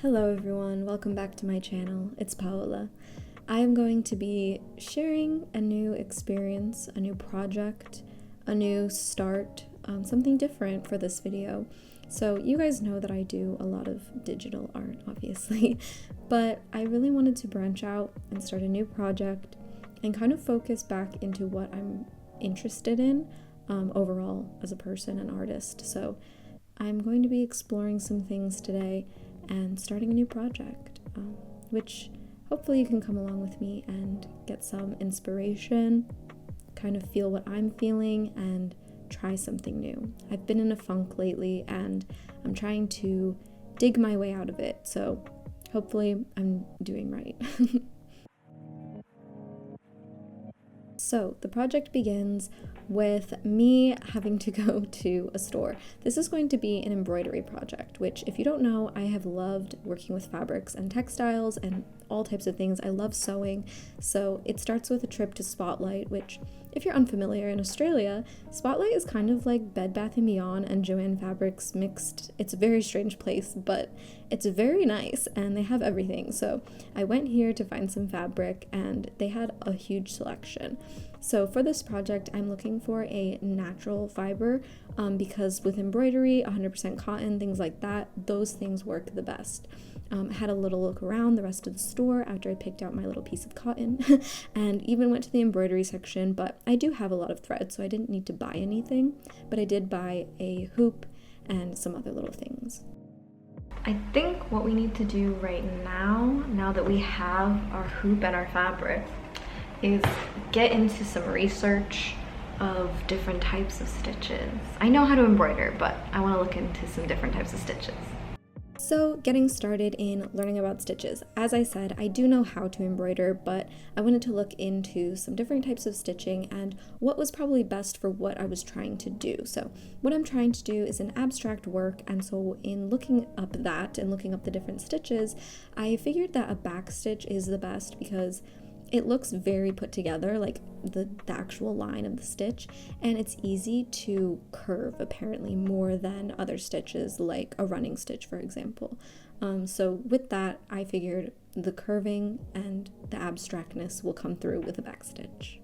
Hello everyone, welcome back to my channel. It's Paola. I am going to be sharing a new experience, a new project, a new start, something different for this video. So you guys know that I do a lot of digital art, obviously, but I really wanted to branch out and start a new project and kind of focus back into what I'm interested in overall as a person and artist. So I'm going to be exploring some things today and starting a new project, which hopefully you can come along with me and get some inspiration, kind of feel what I'm feeling, and try something new. I've been in a funk lately and I'm trying to dig my way out of it, so hopefully I'm doing right. So the project begins with me having to go to a store. This is going to be an embroidery project, which, if you don't know, I have loved working with fabrics and textiles and all types of things. I love sewing. So it starts with a trip to Spotlight, which, if you're unfamiliar, in Australia, Spotlight is kind of like Bed Bath & Beyond and Joanne Fabrics mixed. It's a very strange place, but it's very nice and they have everything. So I went here to find some fabric and they had a huge selection. So for this project, I'm looking for a natural fiber because with embroidery, 100% cotton, things like that, those things work the best. I had a little look around the rest of the store after I picked out my little piece of cotton and even went to the embroidery section, but I do have a lot of thread, so I didn't need to buy anything, but I did buy a hoop and some other little things. I think what we need to do right now that we have our hoop and our fabric, is get into some research of different types of stitches. I know how to embroider, but I want to look into some different types of stitches. So getting started in learning about stitches. As I said, I do know how to embroider, but I wanted to look into some different types of stitching and what was probably best for what I was trying to do. So what I'm trying to do is an abstract work, and so in looking up that and looking up the different stitches, I figured that a back stitch is the best because it looks very put together, like the actual line of the stitch, and it's easy to curve apparently more than other stitches like a running stitch, for example. So with that, I figured the curving and the abstractness will come through with a back stitch.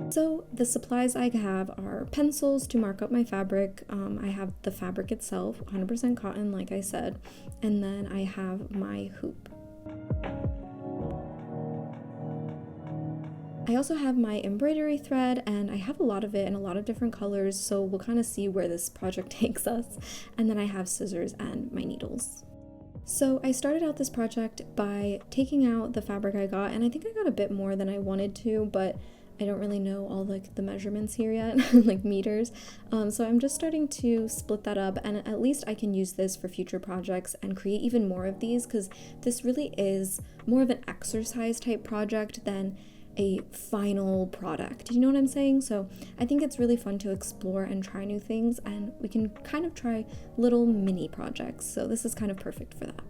So the supplies I have are pencils to mark up my fabric. I have the fabric itself, 100% cotton, like I said, and then I have my hoop. I also have my embroidery thread, and I have a lot of it in a lot of different colors, so we'll kind of see where this project takes us. And then I have scissors and my needles. So I started out this project by taking out the fabric I got, and I think I got a bit more than I wanted to, but I don't really know all like the measurements here yet, like meters. So I'm just starting to split that up, and at least I can use this for future projects and create even more of these, because this really is more of an exercise type project than a final product. You know what I'm saying? So I think it's really fun to explore and try new things, and we can kind of try little mini projects. So this is kind of perfect for that.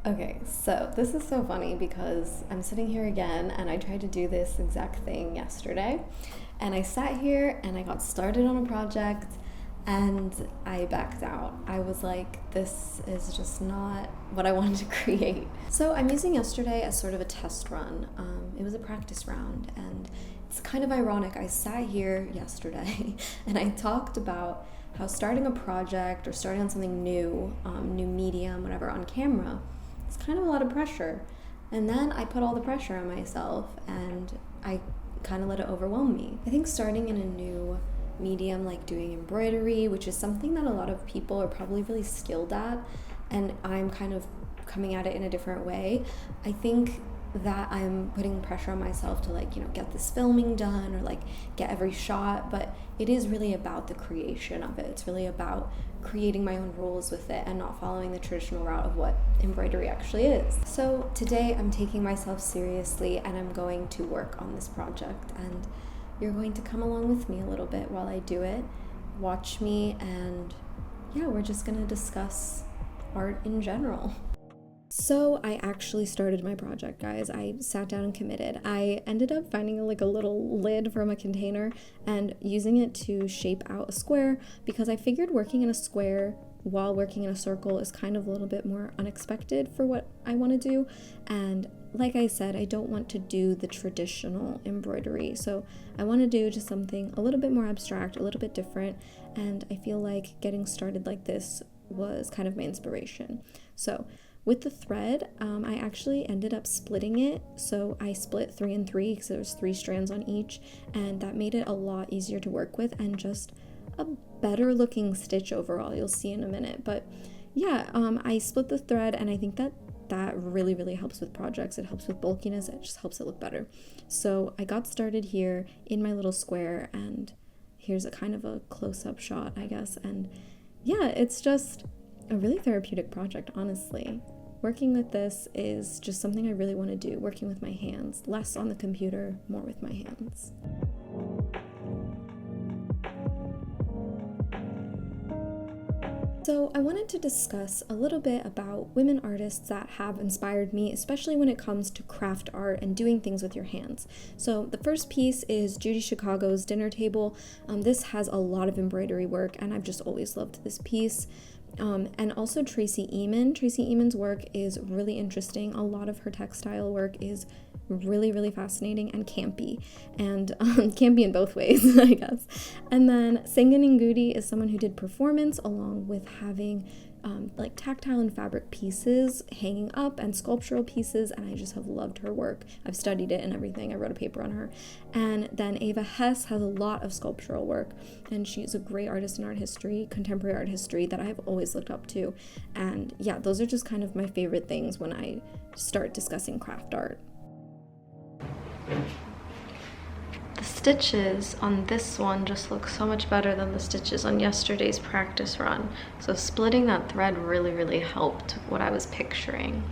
Okay, so this is so funny because I'm sitting here again and I tried to do this exact thing yesterday, and I sat here and I got started on a project and I backed out. I was like, this is just not what I wanted to create. So I'm using yesterday as sort of a test run. It was a practice round, and it's kind of ironic. I sat here yesterday and I talked about how starting a project or starting on something new, new medium, whatever, on camera, it's kind of a lot of pressure. And then I put all the pressure on myself and I kind of let it overwhelm me. I think starting in a new medium like doing embroidery, which is something that a lot of people are probably really skilled at, and I'm kind of coming at it in a different way, I think that I'm putting pressure on myself to get this filming done or get every shot, but it is really about the creation of it. It's really about creating my own rules with it and not following the traditional route of what embroidery actually is. So today I'm taking myself seriously and I'm going to work on this project, and you're going to come along with me a little bit while I do it. Watch me, and yeah, we're just gonna discuss art in general. So I actually started my project, guys. I sat down and committed. I ended up finding like a little lid from a container and using it to shape out a square, because I figured working in a square while working in a circle is kind of a little bit more unexpected for what I want to do. And like I said, I don't want to do the traditional embroidery, so I want to do just something a little bit more abstract, a little bit different, and I feel like getting started like this was kind of my inspiration. So with the thread, I actually ended up splitting it. So I split 3 and 3 because there was 3 strands on each, and that made it a lot easier to work with and just a better looking stitch overall. You'll see in a minute. But yeah, I split the thread, and I think that really helps with projects. It helps with bulkiness. It just helps it look better. So I got started here in my little square, and here's a kind of a close-up shot, I guess. And yeah, it's just a really therapeutic project, honestly. Working with this is just something I really want to do, working with my hands, less on the computer, more with my hands. So I wanted to discuss a little bit about women artists that have inspired me, especially when it comes to craft art and doing things with your hands. So the first piece is Judy Chicago's Dinner Table. This has a lot of embroidery work, and I've just always loved this piece. And also Tracy Emin. Tracy Emin's work is really interesting. A lot of her textile work is really fascinating and campy, and campy in both ways, I guess. And then Sangan Ngudi is someone who did performance, along with having like tactile and fabric pieces hanging up and sculptural pieces, and I just have loved her work. I've studied it and everything. I wrote a paper on her. And then Ava Hess has a lot of sculptural work, and she's a great artist in art history, contemporary art history, that I have always looked up to. And yeah, those are just kind of my favorite things when I start discussing craft art. The stitches on this one just look so much better than the stitches on yesterday's practice run. So splitting that thread really helped what I was picturing.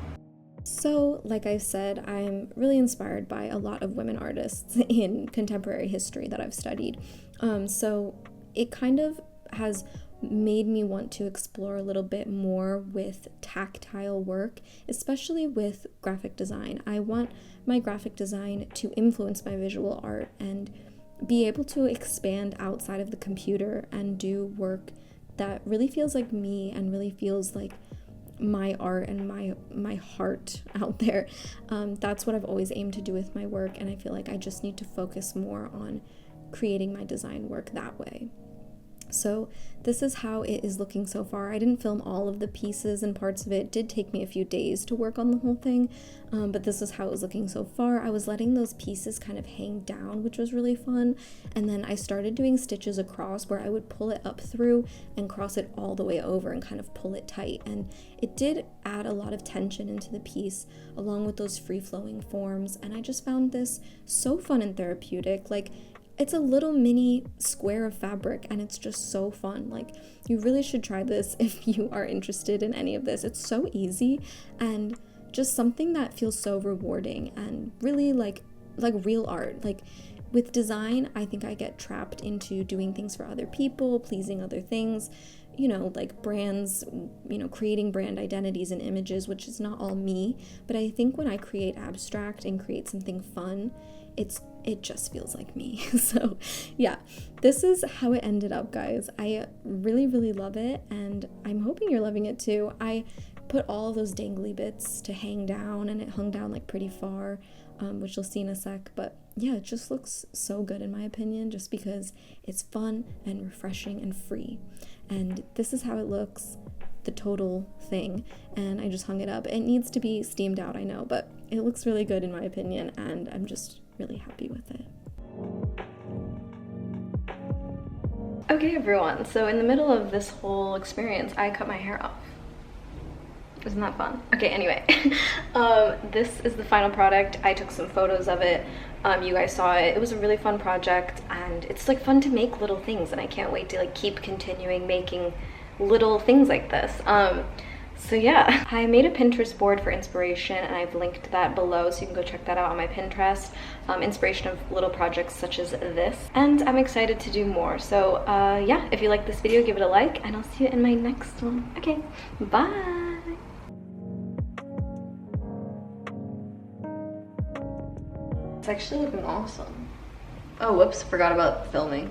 So, like I said, I'm really inspired by a lot of women artists in contemporary history that I've studied. So it kind of has made me want to explore a little bit more with tactile work, especially with graphic design. I want my graphic design to influence my visual art and be able to expand outside of the computer and do work that really feels like me and really feels like my art and my heart out there. That's what I've always aimed to do with my work, and I feel like I just need to focus more on creating my design work that way. So this is how it is looking so far. I didn't film all of the pieces and parts of it. It did take me a few days to work on the whole thing, but this is how it was looking so far. I was letting those pieces kind of hang down, which was really fun, and then I started doing stitches across where I would pull it up through and cross it all the way over and kind of pull it tight, and it did add a lot of tension into the piece along with those free-flowing forms, and I just found this so fun and therapeutic. Like, it's a little mini square of fabric, and it's just so fun. Like, you really should try this if you are interested in any of this. It's so easy and just something that feels so rewarding and really like real art. Like, with design, I think I get trapped into doing things for other people, pleasing other things, you know, like brands, you know, creating brand identities and images, which is not all me. But I think when I create abstract and create something fun, it just feels like me. So yeah, this is how it ended up, guys. I really love it, and I'm hoping you're loving it too. I put all of those dangly bits to hang down, and it hung down like pretty far, which you'll see in a sec. But yeah, it just looks so good in my opinion, just because it's fun and refreshing and free. And this is how it looks, the total thing, and I just hung it up. It needs to be steamed out, I know, but it looks really good in my opinion, and I'm just really happy with it. Okay everyone, so in the middle of this whole experience, I cut my hair off. Isn't that fun? Okay, anyway, this is the final product. I took some photos of it. You guys saw it. It was a really fun project, and it's like fun to make little things, and I can't wait to like keep continuing making little things like this. So yeah, I made a Pinterest board for inspiration, and I've linked that below, so you can go check that out on my Pinterest. Inspiration of little projects such as this, and I'm excited to do more. So yeah, if you like this video, give it a like, and I'll see you in my next one. Okay, bye! It's actually looking awesome. Oh, whoops, forgot about filming.